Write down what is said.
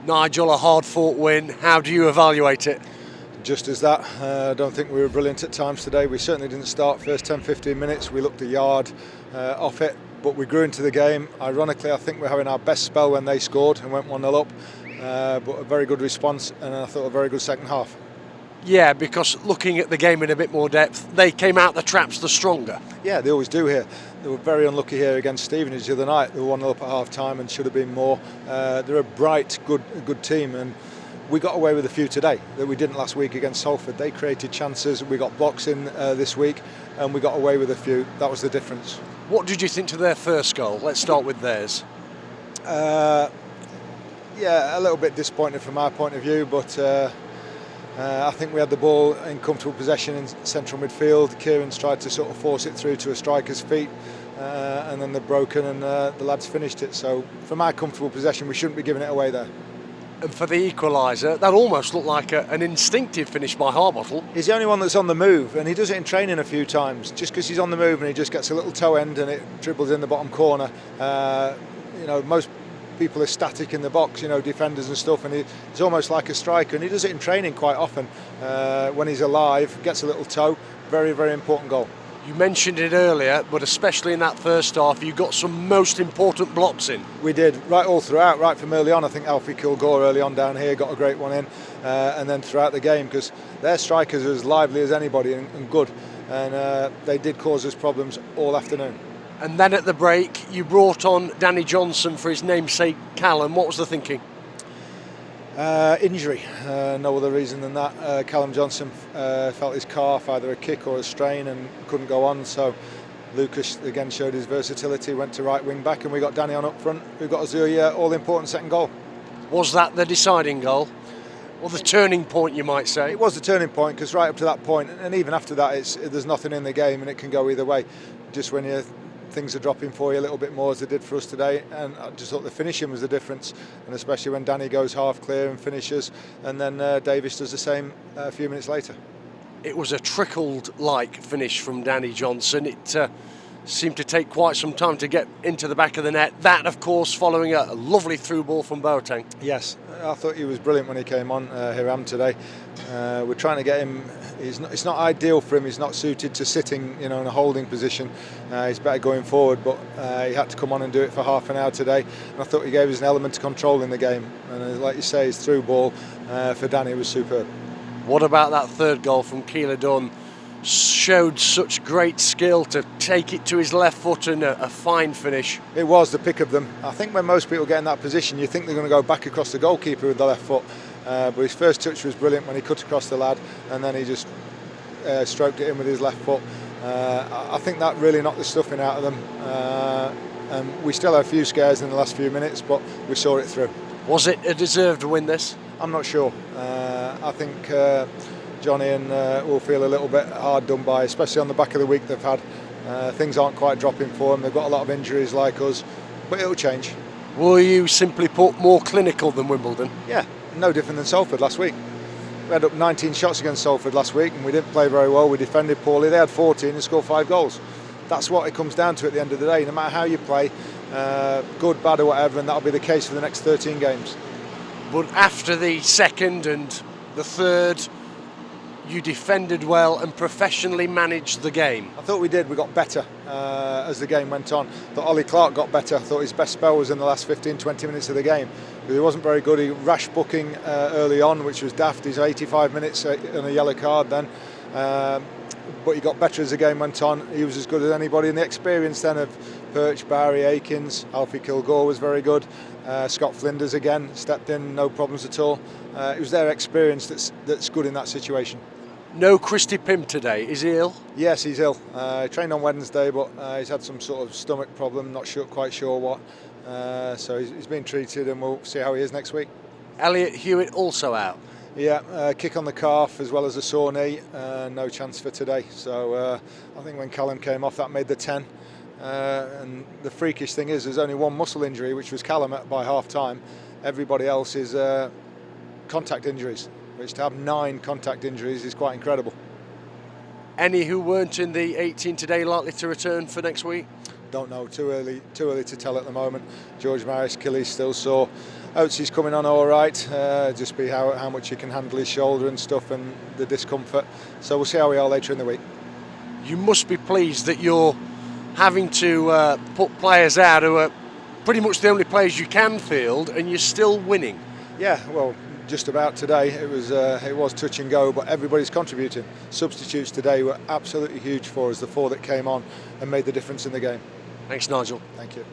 Nigel, a hard-fought win. How do you evaluate it? Just as that, I don't think we were brilliant at times today. We certainly didn't start first 10-15 minutes. We looked a yard off it, but we grew into the game. Ironically, I think we're having our best spell when they scored and went 1-0 up. But a very good response, and I thought a very good second half. Yeah, because looking at the game in a bit more depth, they came out the traps the stronger. Yeah, they always do here. They were very unlucky here against Stevenage the other night. They were 1-0 up at half time and should have been more. They're a bright, good team, and we got away with a few today that we didn't last week against Salford. They created chances. We got blocks in this week, and we got away with a few. That was the difference. What did you think to their first goal? Let's start with theirs. Yeah, a little bit disappointed from our point of view, but I think we had the ball in comfortable possession in central midfield. Kieran's tried to sort of force it through to a striker's feet, and then they've broken, and the lads finished it. So from our comfortable possession, we shouldn't be giving it away there. And for the equaliser, that almost looked like an instinctive finish by Harbottle. He's the only one that's on the move, and he does it in training a few times. Just because he's on the move and he just gets a little toe end and it dribbles in the bottom corner. Most people are static in the box, defenders and stuff, and he's almost like a striker, and he does it in training quite often. When he's alive, gets a little toe. Very, very important goal. You mentioned it earlier, but especially in that first half, you got some most important blocks in. We did, right all throughout, right from early on. I think Alfie Kilgore early on down here got a great one in, and then throughout the game, because their strikers are as lively as anybody and good, and they did cause us problems all afternoon. And then at the break, you brought on Danny Johnson for his namesake Callum. What was the thinking? Injury, no other reason than that. Callum Johnson felt his calf, either a kick or a strain, and couldn't go on. So Lucas again showed his versatility, went to right wing back, and we got Danny on up front, who got us the all-important second goal. Was that the deciding goal? Or the turning point, you might say? It was the turning point, because right up to that point, and even after that, there's nothing in the game, and it can go either way. Just when things are dropping for you a little bit more, as they did for us today, and I just thought the finishing was the difference, and especially when Danny goes half clear and finishes, and then Davis does the same a few minutes later. It was a trickled-like finish from Danny Johnson. It seemed to take quite some time to get into the back of the net. That, of course, following a lovely through ball from Boateng. Yes, I thought he was brilliant when he came on Hiram today. We're trying to get him. It's not ideal for him. He's not suited to sitting, in a holding position. He's better going forward, but he had to come on and do it for half an hour today. And I thought he gave us an element of control in the game. And like you say, his through ball for Danny was superb. What about that third goal from Keeler Dunn? Showed such great skill to take it to his left foot, and a fine finish. It was the pick of them. I think when most people get in that position, you think they're going to go back across the goalkeeper with the left foot. But his first touch was brilliant when he cut across the lad, and then he just stroked it in with his left foot. I think that really knocked the stuffing out of them. And we still had a few scares in the last few minutes, but we saw it through. Was it a deserved win, this? I'm not sure. I think Johnny and will feel a little bit hard done by, especially on the back of the week they've had. Things aren't quite dropping for them. They've got a lot of injuries like us, but it'll change. Were you simply put more clinical than Wimbledon? Yeah, no different than Salford last week. We had up 19 shots against Salford last week, and we didn't play very well. We defended poorly. They had 14 and scored 5 goals. That's what it comes down to at the end of the day. No matter how you play, good, bad or whatever, and that'll be the case for the next 13 games. But after the second and the third, you defended well and professionally managed the game. I thought we did. We got better as the game went on. I thought Ollie Clark got better. I thought his best spell was in the last 15-20 minutes of the game. He wasn't very good. He rash booking early on, which was daft. He's 85 minutes on a yellow card then. But he got better as the game went on. He was as good as anybody. And the experience then of Perch, Barry, Akins, Alfie Kilgore was very good. Scott Flinders again stepped in, no problems at all. It was their experience that's good in that situation. No Christy Pym today, is he ill? Yes, he's ill. He trained on Wednesday, but he's had some sort of stomach problem, quite sure what. So he's been treated, and we'll see how he is next week. Elliot Hewitt also out? Yeah, kick on the calf as well as a sore knee. No chance for today. So I think when Callum came off, that made the 10. And the freakish thing is there's only one muscle injury, which was Callum by half-time. Everybody else is contact injuries, which to have 9 contact injuries is quite incredible. Any who weren't in the 18 today likely to return for next week? Don't know. Too early to tell at the moment. George Maris, Achilles still sore. Oatsy's coming on all right. Just be how much he can handle his shoulder and stuff and the discomfort. So we'll see how we are later in the week. You must be pleased that you're having to put players out who are pretty much the only players you can field, and you're still winning. Yeah, well, just about today. It was touch and go, but everybody's contributing. Substitutes today were absolutely huge for us, the 4 that came on and made the difference in the game. Thanks, Nigel. Thank you.